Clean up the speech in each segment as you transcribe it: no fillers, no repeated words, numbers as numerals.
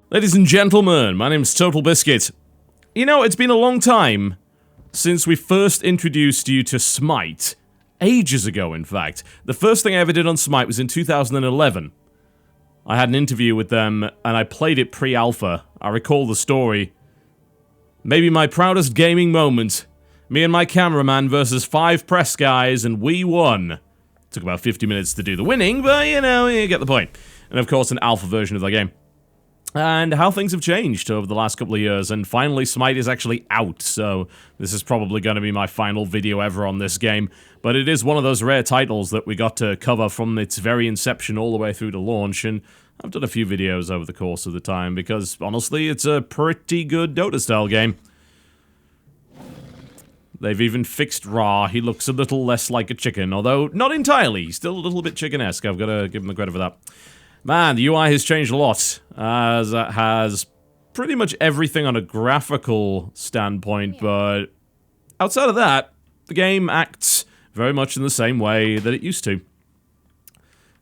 Ladies and gentlemen, my name's TotalBiscuit. You know, it's been a long time since we first introduced you to SMITE. Ages ago, in fact. The first thing I ever did on SMITE was in 2011. I had an interview with them, and I played it pre-alpha. I recall the story. Maybe my proudest gaming moment. Me and my cameraman versus 5 press guys, and we won. Took about 50 minutes to do the winning, but, you know, you get the point. And of course, an alpha version of the game. And how things have changed over the last couple of years, and finally SMITE is actually out, so this is probably going to be my final video ever on this game. But it is one of those rare titles that we got to cover from its very inception all the way through to launch, and I've done a few videos over the course of the time, because honestly, it's a pretty good Dota-style game. They've even fixed Ra. He looks a little less like a chicken, although not entirely. He's still a little bit chicken-esque. I've got to give him the credit for that. Man, the UI has changed a lot, as it has pretty much everything on a graphical standpoint, but outside of that, the game acts very much in the same way that it used to.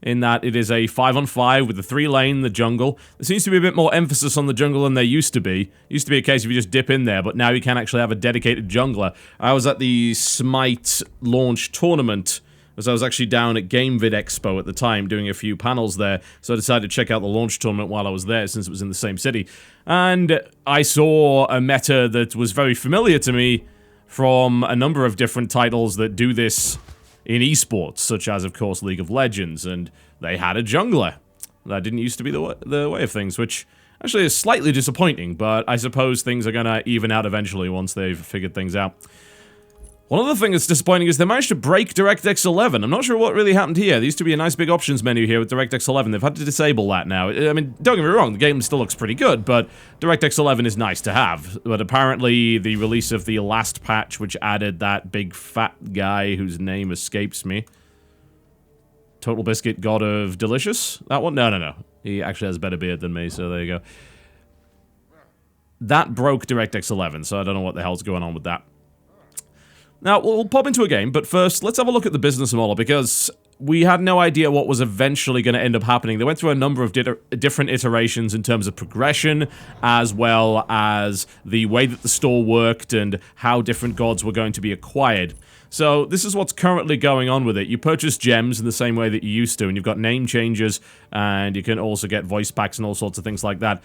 In that it is a 5-on-5 with the 3-lane, the jungle. There seems to be a bit more emphasis on the jungle than there used to be. It used to be a case of you just dip in there, but now you can actually have a dedicated jungler. I was at the SMITE launch tournament, as I was actually down at GameVid Expo at the time, doing a few panels there, so I decided to check out the launch tournament while I was there, since it was in the same city. And I saw a meta that was very familiar to me from a number of different titles that do this in esports, such as, of course, League of Legends, and they had a jungler. That didn't used to be the way of things, which actually is slightly disappointing, but I suppose things are gonna even out eventually once they've figured things out. One other thing that's disappointing is they managed to break DirectX 11. I'm not sure what really happened here. There used to be a nice big options menu here with DirectX 11. They've had to disable that now. I mean, don't get me wrong, the game still looks pretty good, but DirectX 11 is nice to have. But apparently, the release of the last patch, which added that big fat guy whose name escapes me. TotalBiscuit, God of Delicious? That one? No. He actually has a better beard than me, so there you go. That broke DirectX 11, so I don't know what the hell's going on with that. Now, we'll pop into a game, but first, let's have a look at the business model, because we had no idea what was eventually going to end up happening. They went through a number of different iterations in terms of progression, as well as the way that the store worked and how different gods were going to be acquired. So, this is what's currently going on with it. You purchase gems in the same way that you used to, and you've got name changes, and you can also get voice packs and all sorts of things like that.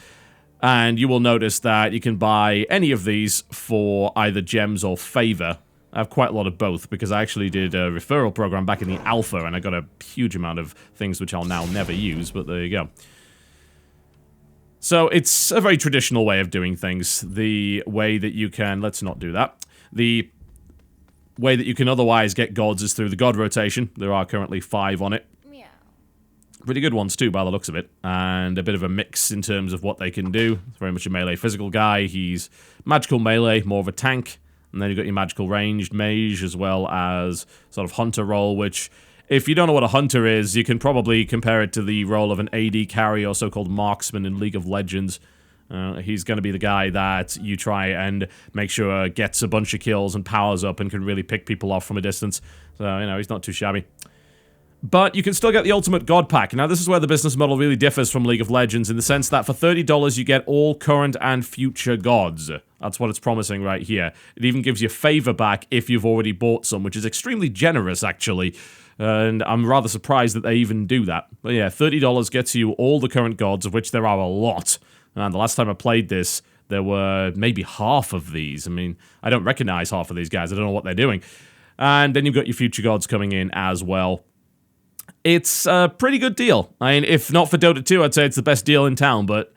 And you will notice that you can buy any of these for either gems or favor. I have quite a lot of both, because I actually did a referral program back in the alpha, and I got a huge amount of things which I'll now never use, but there you go. So, it's a very traditional way of doing things. The way that you can... Let's not do that. The way that you can otherwise get gods is through the god rotation. There are currently 5 on it. Pretty good ones too, by the looks of it, and a bit of a mix in terms of what they can do. It's very much a melee physical guy. He's magical melee, more of a tank. And then you've got your magical ranged mage, as well as sort of hunter role, which, if you don't know what a hunter is, you can probably compare it to the role of an AD carry or so-called marksman in League of Legends. He's going to be the guy that you try and make sure gets a bunch of kills and powers up and can really pick people off from a distance. So, you know, he's not too shabby. But you can still get the Ultimate God Pack. Now, this is where the business model really differs from League of Legends, in the sense that for $30 you get all current and future gods. That's what it's promising right here. It even gives you favor back if you've already bought some, which is extremely generous, actually. And I'm rather surprised that they even do that. But yeah, $30 gets you all the current gods, of which there are a lot. And the last time I played this, there were maybe half of these. I mean, I don't recognize half of these guys. I don't know what they're doing. And then you've got your future gods coming in as well. It's a pretty good deal. I mean, if not for Dota 2, I'd say it's the best deal in town, but,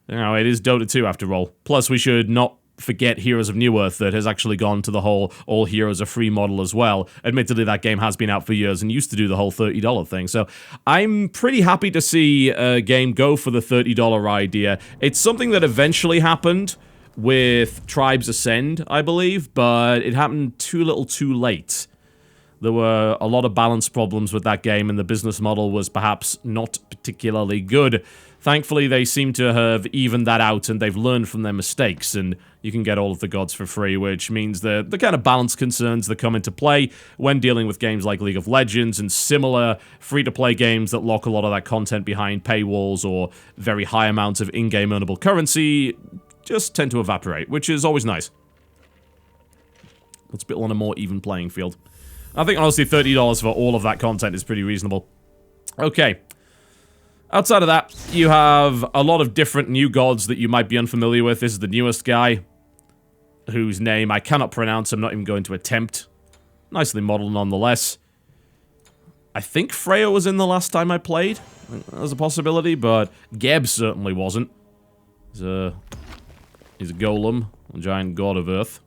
you know, it is Dota 2 after all. Plus, we should not forget Heroes of New Earth that has actually gone to the whole all heroes are free model as well. Admittedly, that game has been out for years and used to do the whole $30 thing, so I'm pretty happy to see a game go for the $30 idea. It's something that eventually happened with Tribes Ascend, I believe, but it happened too little too late. There were a lot of balance problems with that game, and the business model was perhaps not particularly good. Thankfully, they seem to have evened that out, and they've learned from their mistakes, and you can get all of the gods for free, which means the kind of balance concerns that come into play when dealing with games like League of Legends and similar free-to-play games that lock a lot of that content behind paywalls or very high amounts of in-game earnable currency just tend to evaporate, which is always nice. Let's build on a more even playing field. I think, honestly, $30 for all of that content is pretty reasonable. Okay. Outside of that, you have a lot of different new gods that you might be unfamiliar with. This is the newest guy, whose name I cannot pronounce. I'm not even going to attempt. Nicely modeled, nonetheless. I think Freya was in the last time I played. There's a possibility, but Geb certainly wasn't. He's a golem, a giant god of earth.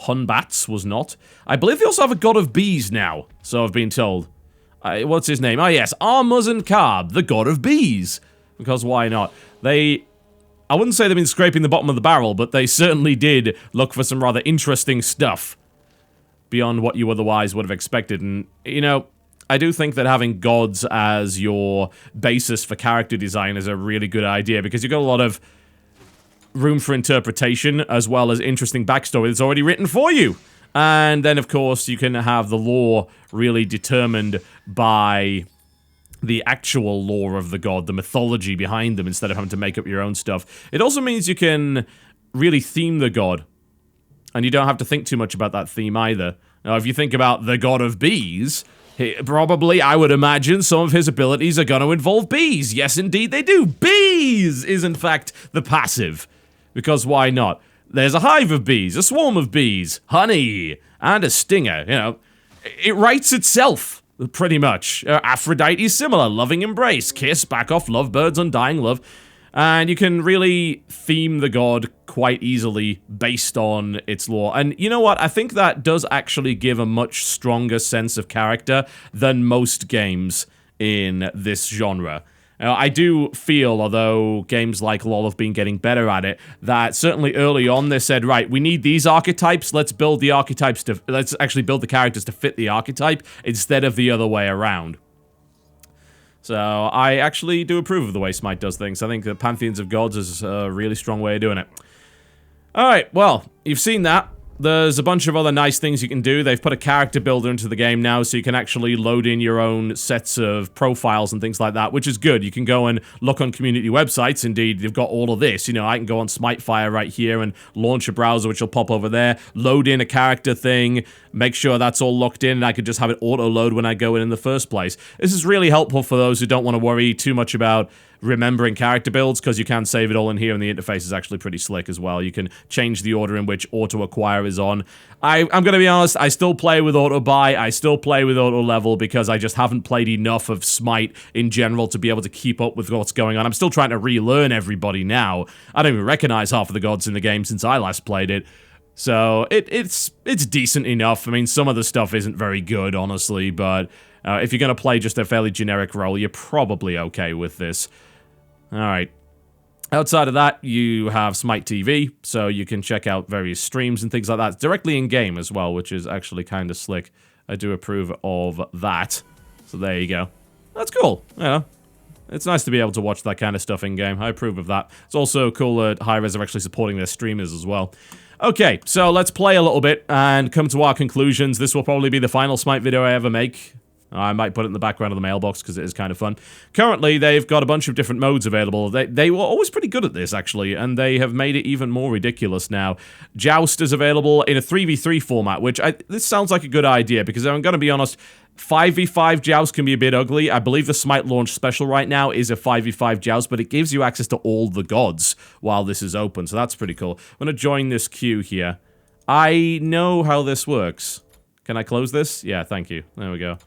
Hunbats was not. I believe they also have a god of bees now, so I've been told. What's his name? Oh yes, Armuzan Karb, the god of bees. Because why not? I wouldn't say they've been scraping the bottom of the barrel, but they certainly did look for some rather interesting stuff beyond what you otherwise would have expected. And, you know, I do think that having gods as your basis for character design is a really good idea, because you've got a lot of room for interpretation, as well as interesting backstory that's already written for you. And then, of course, you can have the lore really determined by the actual lore of the god, the mythology behind them, instead of having to make up your own stuff. It also means you can really theme the god, and you don't have to think too much about that theme either. Now, if you think about the god of bees, probably, I would imagine, some of his abilities are going to involve bees. Yes, indeed they do. Bees is, in fact, the passive. Because why not? There's a hive of bees, a swarm of bees, honey, and a stinger. You know, it writes itself, pretty much. Aphrodite's similar, loving embrace, kiss, back off, lovebirds, undying love. And you can really theme the god quite easily based on its lore. And you know what? I think that does actually give a much stronger sense of character than most games in this genre. I do feel, although games like LoL have been getting better at it, that certainly early on they said, right, we need these archetypes, let's build the archetypes to, let's actually build the characters to fit the archetype, instead of the other way around. So, I actually do approve of the way SMITE does things. I think that Pantheons of Gods is a really strong way of doing it. Alright, well, you've seen that. There's a bunch of other nice things you can do. They've put a character builder into the game now, so you can actually load in your own sets of profiles and things like that, which is good. You can go and look on community websites. Indeed, you've got all of this. You know, I can go on SmiteFire right here and launch a browser, which will pop over there, load in a character thing, make sure that's all locked in, and I can just have it auto-load when I go in the first place. This is really helpful for those who don't want to worry too much about remembering character builds, because you can save it all in here, and the interface is actually pretty slick as well. You can change the order in which auto-acquire is on. I'm going to be honest, I still play with auto-buy, I still play with auto-level, because I just haven't played enough of SMITE in general to be able to keep up with what's going on. I'm still trying to relearn everybody now. I don't even recognize half of the gods in the game since I last played it. So, it's decent enough. I mean, some of the stuff isn't very good, honestly, but if you're going to play just a fairly generic role, you're probably okay with this. Alright. Outside of that, you have SMITE TV, so you can check out various streams and things like that. It's directly in-game as well, which is actually kind of slick. I do approve of that. So there you go. That's cool. Yeah. It's nice to be able to watch that kind of stuff in-game. I approve of that. It's also cool that Hi-Rez are actually supporting their streamers as well. Okay, so let's play a little bit and come to our conclusions. This will probably be the final SMITE video I ever make. I might put it in the background of the mailbox because it is kind of fun. Currently, they've got a bunch of different modes available. They were always pretty good at this, actually, and they have made it even more ridiculous now. Joust is available in a 3v3 format, which this sounds like a good idea, because I'm going to be honest, 5v5 Joust can be a bit ugly. I believe the SMITE launch special right now is a 5v5 Joust, but it gives you access to all the gods while this is open, so that's pretty cool. I'm going to join this queue here. I know how this works. Can I close this? Yeah, thank you. There we go.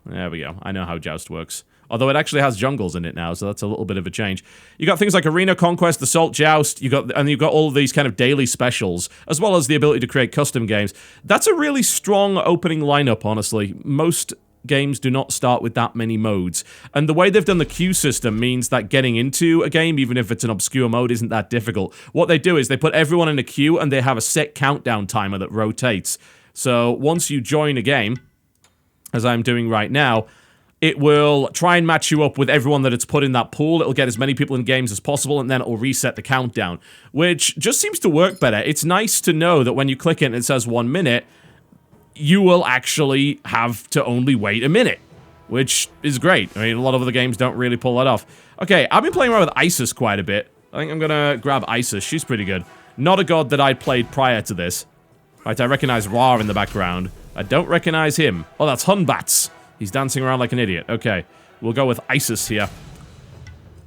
There we go. I know how Joust works. Although it actually has jungles in it now, so that's a little bit of a change. You got things like Arena Conquest, Assault Joust, you've got all of these kind of daily specials, as well as the ability to create custom games. That's a really strong opening lineup, honestly. Most games do not start with that many modes. And the way they've done the queue system means that getting into a game, even if it's an obscure mode, isn't that difficult. What they do is they put everyone in a queue, and they have a set countdown timer that rotates. So once you join a game, as I'm doing right now, it will try and match you up with everyone that it's put in that pool. It'll get as many people in games as possible, and then it'll reset the countdown, which just seems to work better. It's nice to know that when you click it and it says 1 minute, you will actually have to only wait a minute, which is great. I mean, a lot of other games don't really pull that off. Okay, I've been playing around with Isis quite a bit. I think I'm gonna grab Isis. She's pretty good. Not a god that I'd played prior to this. Right, I recognize Ra in the background. I don't recognize him. Oh, that's Hunbats. He's dancing around like an idiot. Okay, we'll go with Isis here.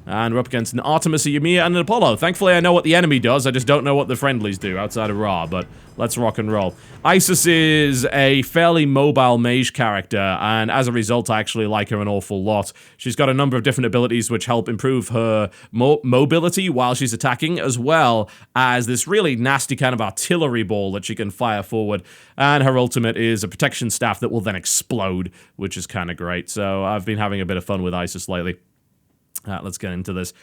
And we're up against an Artemis, a Ymir, and an Apollo. Thankfully, I know what the enemy does. I just don't know what the friendlies do outside of Ra, but let's rock and roll. Isis is a fairly mobile mage character, and as a result, I actually like her an awful lot. She's got a number of different abilities which help improve her mobility while she's attacking, as well as this really nasty kind of artillery ball that she can fire forward. And her ultimate is a protection staff that will then explode, which is kind of great. So I've been having a bit of fun with Isis lately. Let's get into this.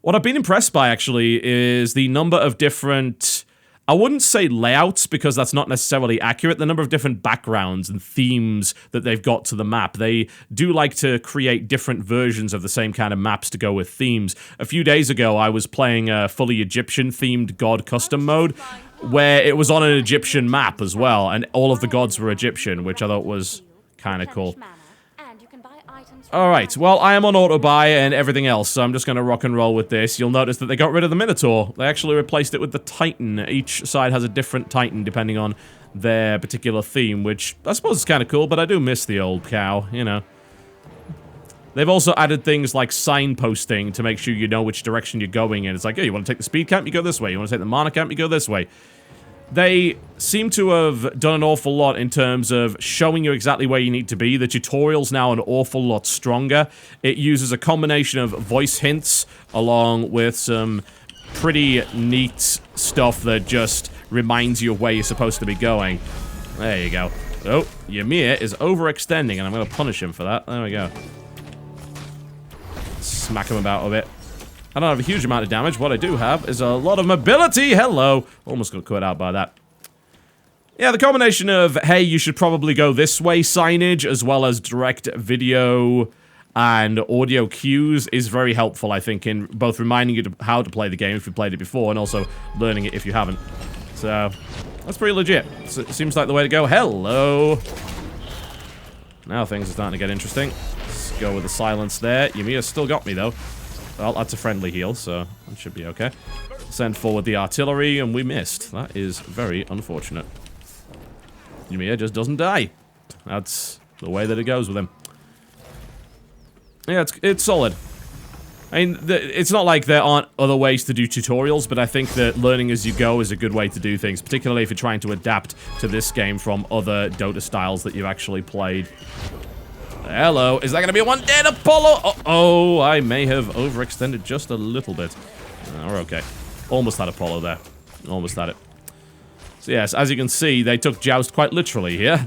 What I've been impressed by, actually, is the number of different... I wouldn't say layouts, because that's not necessarily accurate. The number of different backgrounds and themes that they've got to the map. They do like to create different versions of the same kind of maps to go with themes. A few days ago, I was playing a fully Egyptian-themed god custom mode, where it was on an Egyptian map as well, and all of the gods were Egyptian, which I thought was kind of cool. Alright, well, I am on auto buy and everything else, so I'm just going to rock and roll with this. You'll notice that they got rid of the Minotaur. They actually replaced it with the Titan. Each side has a different Titan depending on their particular theme, which I suppose is kind of cool, but I do miss the old cow, you know. They've also added things like signposting to make sure you know which direction you're going in. It's like, oh, you want to take the speed camp, you go this way. You want to take the mana camp, you go this way. They seem to have done an awful lot in terms of showing you exactly where you need to be. The tutorial's now an awful lot stronger. It uses a combination of voice hints along with some pretty neat stuff that just reminds you of where you're supposed to be going. There you go. Oh, Ymir is overextending, and I'm going to punish him for that. There we go. Smack him about a bit. I don't have a huge amount of damage. What I do have is a lot of mobility. Hello. Almost got caught out by that. Yeah, the combination of, hey, you should probably go this way signage, as well as direct video and audio cues is very helpful, I think, in both reminding you how to play the game if you played it before, and also learning it if you haven't. So, that's pretty legit. So, it seems like the way to go. Hello. Now things are starting to get interesting. Let's go with the silence there. Ymir's still got me, though. Well, that's a friendly heal, so that should be okay. Send forward the artillery, and we missed. That is very unfortunate. Ymir just doesn't die. That's the way that it goes with him. Yeah, it's solid. I mean, it's not like there aren't other ways to do tutorials, but I think that learning as you go is a good way to do things, particularly if you're trying to adapt to this game from other Dota styles that you've actually played. Hello, is that going to be one dead Apollo? Uh-oh, I may have overextended just a little bit. We're okay. Almost had Apollo there. Almost had it. So yes, as you can see, they took Joust quite literally here.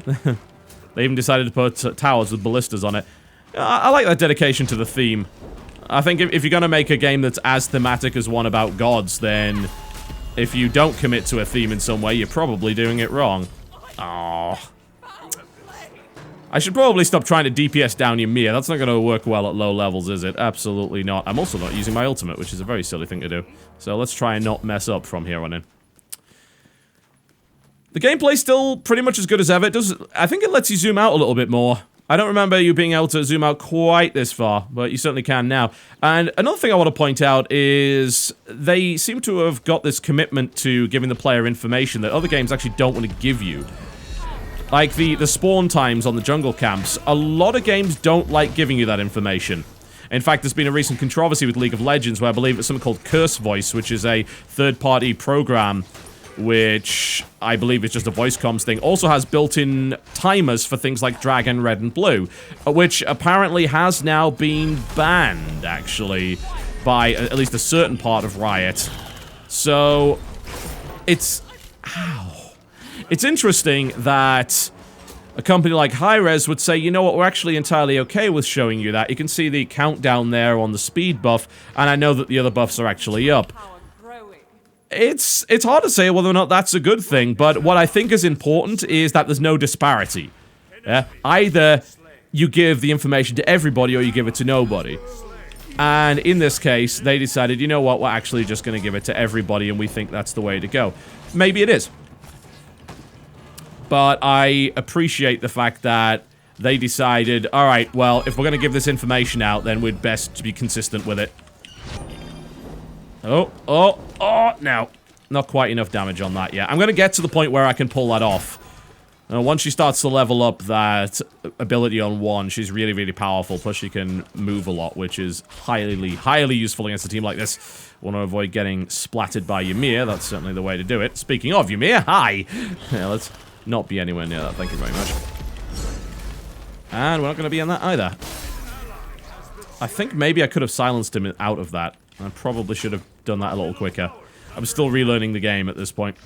They even decided to put towers with ballistas on it. I like that dedication to the theme. I think if you're going to make a game that's as thematic as one about gods, then if you don't commit to a theme in some way, you're probably doing it wrong. Aww. I should probably stop trying to DPS down Ymir. That's not going to work well at low levels, is it? Absolutely not. I'm also not using my ultimate, which is a very silly thing to do. So let's try and not mess up from here on in. The gameplay's still pretty much as good as ever. I think it lets you zoom out a little bit more. I don't remember you being able to zoom out quite this far, but you certainly can now. And another thing I want to point out is they seem to have got this commitment to giving the player information that other games actually don't want to give you. Like the spawn times on the jungle camps, a lot of games don't like giving you that information. In fact, there's been a recent controversy with League of Legends where I believe it's something called Curse Voice, which is a third-party program which I believe is just a voice comms thing. Also has built-in timers for things like Dragon, Red, and Blue, which apparently has now been banned, actually, by at least a certain part of Riot. So, it's... Ow. It's interesting that a company like Hi-Rez would say, you know what, we're actually entirely okay with showing you that. You can see the countdown there on the speed buff, and I know that the other buffs are actually up. It's hard to say whether or not that's a good thing, but what I think is important is that there's no disparity. Yeah? Either you give the information to everybody or you give it to nobody. And in this case, they decided, you know what, we're actually just going to give it to everybody and we think that's the way to go. Maybe it is. But I appreciate the fact that they decided, alright, well, if we're going to give this information out, then we'd best be consistent with it. Oh, no. Not quite enough damage on that yet. I'm going to get to the point where I can pull that off. Once she starts to level up that ability on 1, she's really, really powerful. Plus, she can move a lot, which is highly, highly useful against a team like this. Want to avoid getting splattered by Ymir. That's certainly the way to do it. Speaking of Ymir, hi! Yeah, let's not be anywhere near that. Thank you very much. And we're not going to be in that either. I think maybe I could have silenced him out of that. I probably should have done that a little quicker. I'm still relearning the game at this point.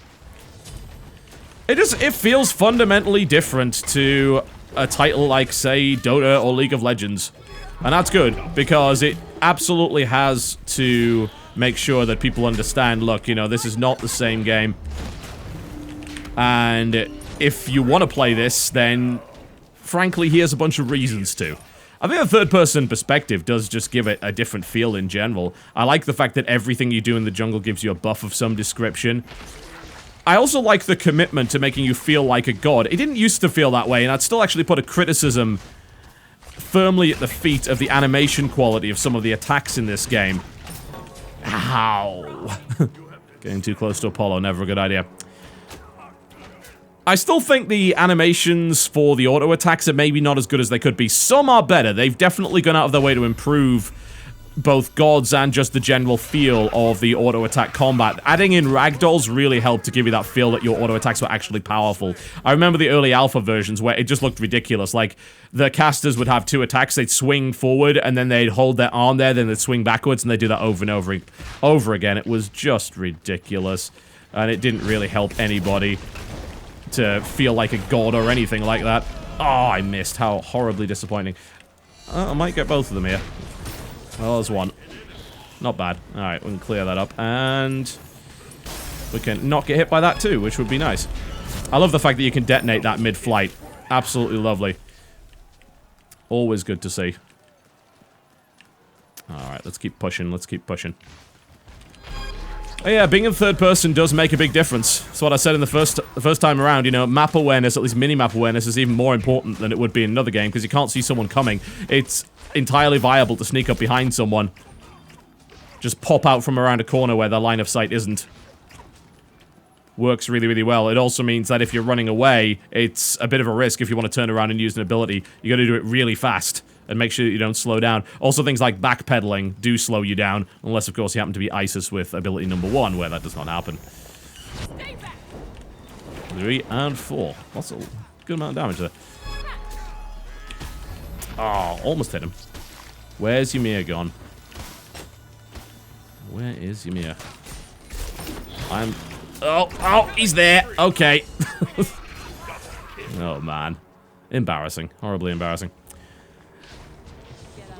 It feels fundamentally different to a title like, say, Dota or League of Legends. And that's good, because it absolutely has to make sure that people understand, look, you know, this is not the same game. And if you want to play this, then, frankly, here's a bunch of reasons to. I think the third-person perspective does just give it a different feel in general. I like the fact that everything you do in the jungle gives you a buff of some description. I also like the commitment to making you feel like a god. It didn't used to feel that way, and I'd still actually put a criticism firmly at the feet of the animation quality of some of the attacks in this game. Ow. Getting too close to Apollo, never a good idea. I still think the animations for the auto attacks are maybe not as good as they could be. Some are better. They've definitely gone out of their way to improve both gods and just the general feel of the auto attack combat. Adding in ragdolls really helped to give you that feel that your auto attacks were actually powerful. I remember the early alpha versions where it just looked ridiculous. Like, the casters would have 2 attacks, they'd swing forward, and then they'd hold their arm there, then they'd swing backwards, and they'd do that over and over again. It was just ridiculous, and it didn't really help anybody to feel like a god or anything like that. Oh, I missed. How horribly disappointing. I might get both of them here. Well, there's one. Not bad. Alright, we can clear that up. And we can not get hit by that too, which would be nice. I love the fact that you can detonate that mid-flight. Absolutely lovely. Always good to see. Alright, let's keep pushing. Let's keep pushing. Oh yeah, being in third person does make a big difference. That's what I said in the first time around. You know, map awareness, at least mini-map awareness, is even more important than it would be in another game, because you can't see someone coming. It's entirely viable to sneak up behind someone. Just pop out from around a corner where their line of sight isn't. Works really, really well. It also means that if you're running away, it's a bit of a risk if you want to turn around and use an ability. You gotta do it really fast. And make sure that you don't slow down. Also, things like backpedaling do slow you down. Unless, of course, you happen to be Isis with ability number 1, where that does not happen. 3 and 4. That's a good amount of damage there. Oh, almost hit him. Where's Ymir gone? Where is Ymir? Oh, he's there. Okay. Oh, man. Embarrassing. Horribly embarrassing.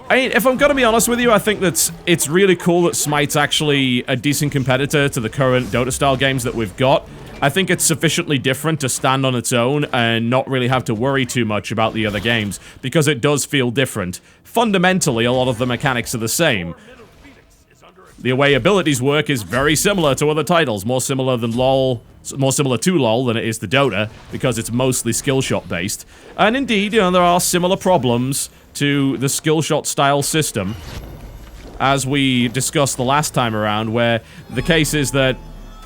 I mean, if I'm gonna be honest with you, I think that it's really cool that Smite's actually a decent competitor to the current Dota-style games that we've got. I think it's sufficiently different to stand on its own and not really have to worry too much about the other games, because it does feel different. Fundamentally, a lot of the mechanics are the same. The way abilities work is very similar to other titles, more similar to LoL than it is to Dota, because it's mostly skill shot based. And indeed, you know, there are similar problems to the skill shot style system, as we discussed the last time around, where the case is that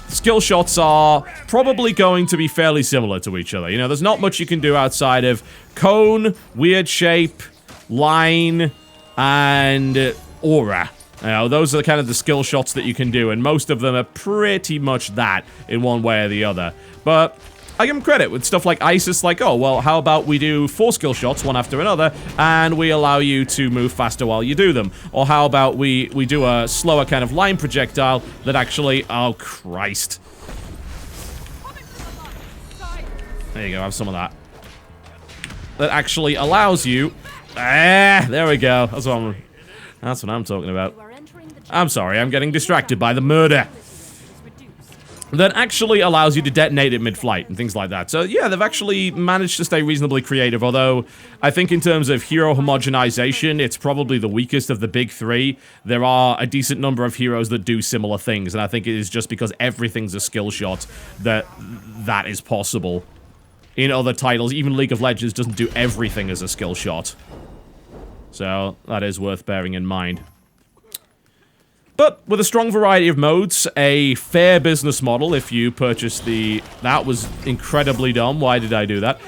skill shots are probably going to be fairly similar to each other. You know, there's not much you can do outside of cone, weird shape, line, and aura. You know, those are kind of the skill shots that you can do, and most of them are pretty much that in one way or the other. But I give them credit with stuff like Isis, like, oh, well, how about we do 4 skill shots, one after another, and we allow you to move faster while you do them. Or how about we do a slower kind of line projectile that actually, oh, Christ. There you go, have some of that. That actually allows you, there we go, that's what I'm talking about. I'm sorry, I'm getting distracted by the murder. that actually allows you to detonate it mid-flight and things like that. So yeah, they've actually managed to stay reasonably creative, although I think in terms of hero homogenization, it's probably the weakest of the big three. There are a decent number of heroes that do similar things, and I think it is just because everything's a skill shot that is possible. In other titles, even League of Legends doesn't do everything as a skill shot. So that is worth bearing in mind. But with a strong variety of modes, a fair business model if you purchase the... That was incredibly dumb. Why did I do that?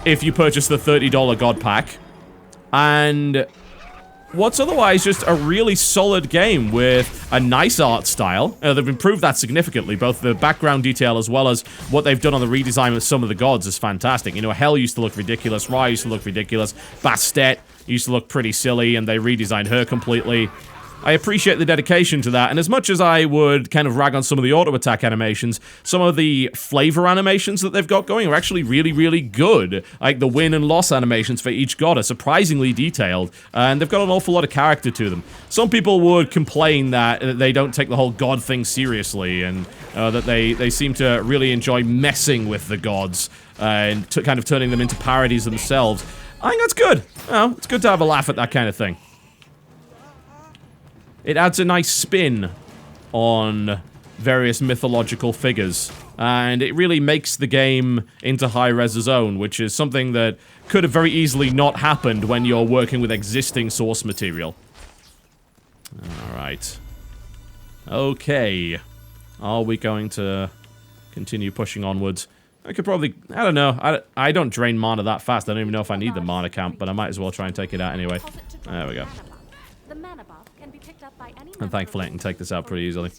If you purchase the $30 God Pack. And what's otherwise just a really solid game with a nice art style. They've improved that significantly. Both the background detail as well as what they've done on the redesign of some of the gods is fantastic. You know, Hell used to look ridiculous. Ra used to look ridiculous. Bastet used to look pretty silly, and they redesigned her completely. I appreciate the dedication to that, and as much as I would kind of rag on some of the auto-attack animations, some of the flavor animations that they've got going are actually really, really good. Like, the win and loss animations for each god are surprisingly detailed, and they've got an awful lot of character to them. Some people would complain that they don't take the whole god thing seriously, and that they seem to really enjoy messing with the gods, and kind of turning them into parodies themselves. I think that's good. Well, it's good to have a laugh at that kind of thing. It adds a nice spin on various mythological figures, and it really makes the game into high-res own, which is something that could have very easily not happened when you're working with existing source material. Alright. Okay. Are we going to continue pushing onwards? I could probably... I don't know. I don't drain mana that fast. I don't even know if I need the mana count, but I might as well try and take it out anyway. There we go. And thankfully I can take this out pretty easily.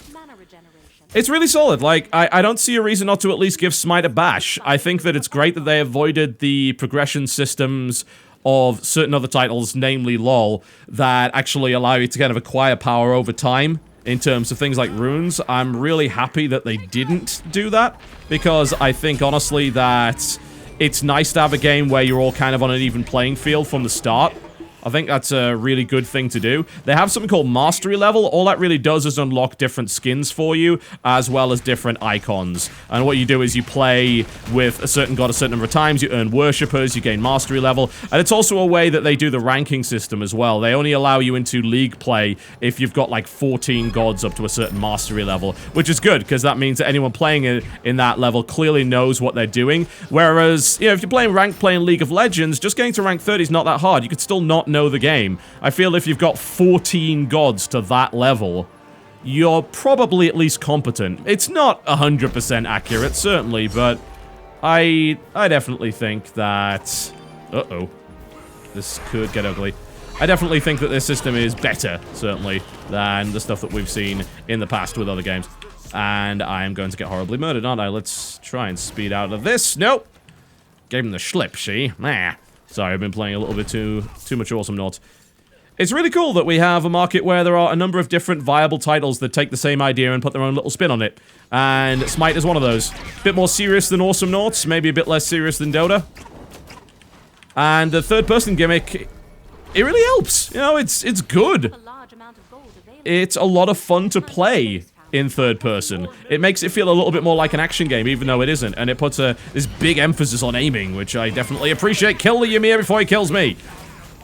It's really solid. Like, I don't see a reason not to at least give SMITE a bash. I think that it's great that they avoided the progression systems of certain other titles, namely LoL, that actually allow you to kind of acquire power over time in terms of things like runes. I'm really happy that they didn't do that, because I think, honestly, that it's nice to have a game where you're all kind of on an even playing field from the start. I think that's a really good thing to do. They have something called Mastery Level. All that really does is unlock different skins for you, as well as different icons. And what you do is you play with a certain god a certain number of times, you earn worshippers, you gain Mastery Level, and it's also a way that they do the ranking system as well. They only allow you into League play if you've got like 14 gods up to a certain Mastery Level, which is good, because that means that anyone playing in that level clearly knows what they're doing. Whereas, you know, if you're playing ranked play in League of Legends, just getting to rank 30 is not that hard. You could still not know the game. I feel if you've got 14 gods to that level, you're probably at least competent. It's not 100% accurate, certainly, but I definitely think that... Uh-oh. This could get ugly. I definitely think that this system is better, certainly, than the stuff that we've seen in the past with other games. And I am going to get horribly murdered, aren't I? Let's try and speed out of this. Nope. Gave him the schlip, see? Nah. Sorry, I've been playing a little bit too much Awesome Naught. It's really cool that we have a market where there are a number of different viable titles that take the same idea and put their own little spin on it. And SMITE is one of those. A bit more serious than Awesome Naughts, maybe a bit less serious than Dota. And the third-person gimmick, it really helps. You know, it's good. It's a lot of fun to play in third person. It makes it feel a little bit more like an action game, even though it isn't, and it puts this big emphasis on aiming, which I definitely appreciate. Kill the Ymir before he kills me.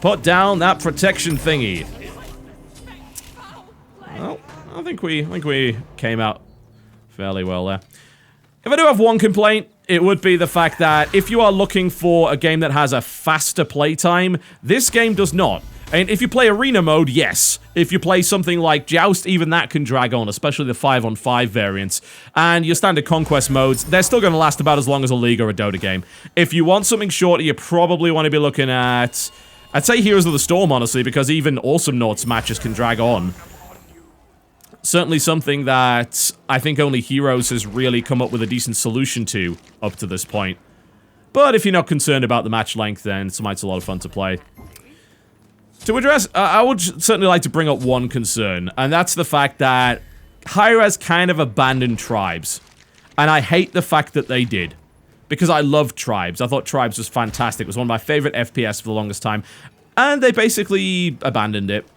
Put down that protection thingy. Well, I think we came out fairly well there. If I do have one complaint, it would be the fact that if you are looking for a game that has a faster playtime, this game does not. And if you play arena mode, yes. If you play something like Joust, even that can drag on, especially the 5-on-5 variants. And your standard conquest modes, they're still going to last about as long as a League or a Dota game. If you want something shorter, you probably want to be looking at... I'd say Heroes of the Storm, honestly, because even Awesome Naughts matches can drag on. Certainly something that I think only Heroes has really come up with a decent solution to up to this point. But if you're not concerned about the match length, then SMITE's a lot of fun to play. To address, I would certainly like to bring up one concern, and that's the fact that Hi-Rez kind of abandoned Tribes. And I hate the fact that they did. Because I loved Tribes. I thought Tribes was fantastic. It was one of my favorite FPS for the longest time. And they basically abandoned it.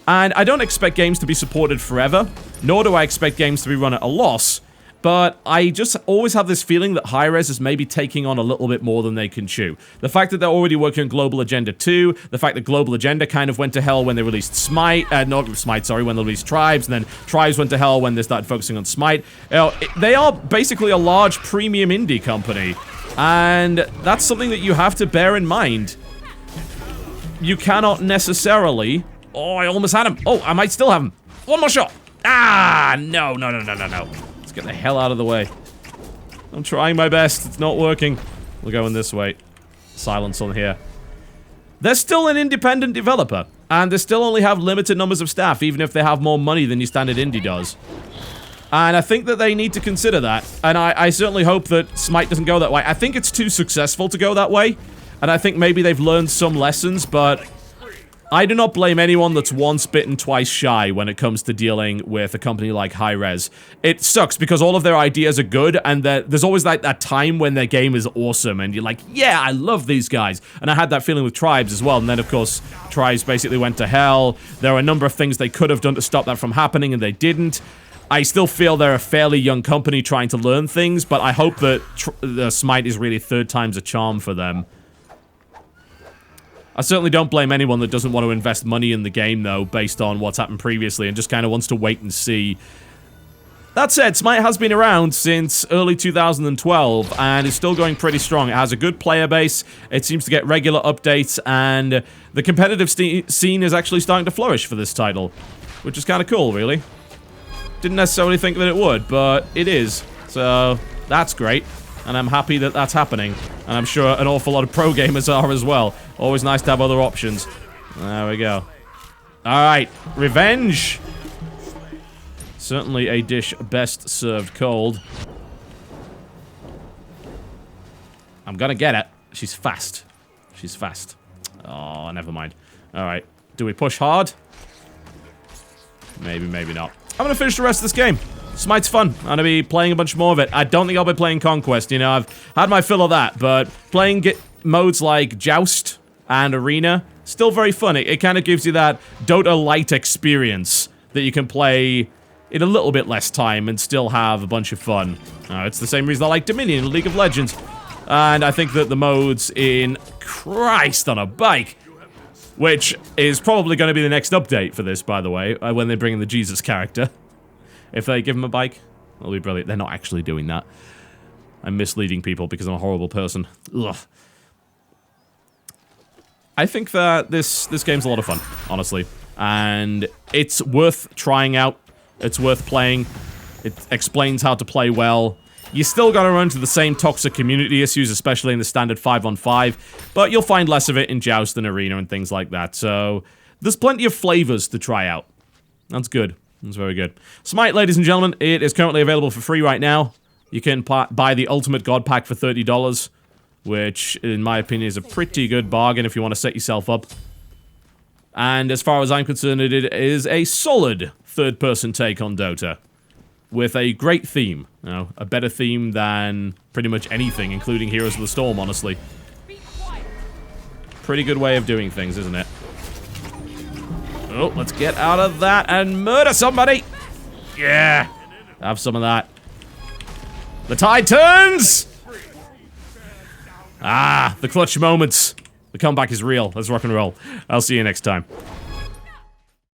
And I don't expect games to be supported forever, nor do I expect games to be run at a loss. But I just always have this feeling that Hi-Rez is maybe taking on a little bit more than they can chew. The fact that they're already working on Global Agenda 2, the fact that Global Agenda kind of went to hell when they released SMITE, not SMITE, sorry, when they released Tribes, and then Tribes went to hell when they started focusing on SMITE. You know, they are basically a large premium indie company, and that's something that you have to bear in mind. You cannot necessarily... Oh, I almost had him. Oh, I might still have him. One more shot. Ah, no. Let's get the hell out of the way. I'm trying my best. It's not working. We're going this way. Silence on here. They're still an independent developer, and they still only have limited numbers of staff, even if they have more money than your standard indie does. And I think that they need to consider that, and I certainly hope that SMITE doesn't go that way. I think it's too successful to go that way, and I think maybe they've learned some lessons, but... I do not blame anyone that's once bitten, twice shy when it comes to dealing with a company like Hi-Rez. It sucks because all of their ideas are good, and there's always like that time when their game is awesome, and you're like, yeah, I love these guys. And I had that feeling with Tribes as well, and then of course, Tribes basically went to hell. There are a number of things they could have done to stop that from happening, and they didn't. I still feel they're a fairly young company trying to learn things, but I hope that SMITE is really third time's a charm for them. I certainly don't blame anyone that doesn't want to invest money in the game, though, based on what's happened previously, and just kind of wants to wait and see. That said, SMITE has been around since early 2012, and is still going pretty strong. It has a good player base, it seems to get regular updates, and the competitive scene is actually starting to flourish for this title, which is kind of cool, really. Didn't necessarily think that it would, but it is, so that's great. And I'm happy that that's happening. And I'm sure an awful lot of pro gamers are as well. Always nice to have other options. There we go. Alright, revenge! Certainly a dish best served cold. I'm gonna get it. She's fast. She's fast. Oh, never mind. Alright, do we push hard? Maybe, maybe not. I'm gonna finish the rest of this game. SMITE's fun. I'm gonna be playing a bunch more of it. I don't think I'll be playing Conquest, you know, I've had my fill of that, but playing modes like Joust and Arena, still very fun. It kind of gives you that Dota-light experience that you can play in a little bit less time and still have a bunch of fun. It's the same reason I like Dominion in League of Legends. And I think that the modes in Christ on a Bike, which is probably going to be the next update for this, by the way, when they bring in the Jesus character. If they give him a bike, that'll be brilliant. They're not actually doing that. I'm misleading people because I'm a horrible person. Ugh. I think that this game's a lot of fun, honestly. And it's worth trying out. It's worth playing. It explains how to play well. You still gotta run into the same toxic community issues, especially in the standard 5-on-5, but you'll find less of it in Joust and Arena and things like that, so there's plenty of flavors to try out. That's good. That's very good. SMITE, ladies and gentlemen, it is currently available for free right now. You can buy the Ultimate God Pack for $30, which, in my opinion, is a pretty good bargain if you want to set yourself up. And as far as I'm concerned, it is a solid third-person take on Dota, with a great theme. You know, a better theme than pretty much anything, including Heroes of the Storm, honestly. Pretty good way of doing things, isn't it? Oh, let's get out of that and murder somebody! Yeah! Have some of that. The tide turns! Ah, the clutch moments. The comeback is real. Let's rock and roll. I'll see you next time.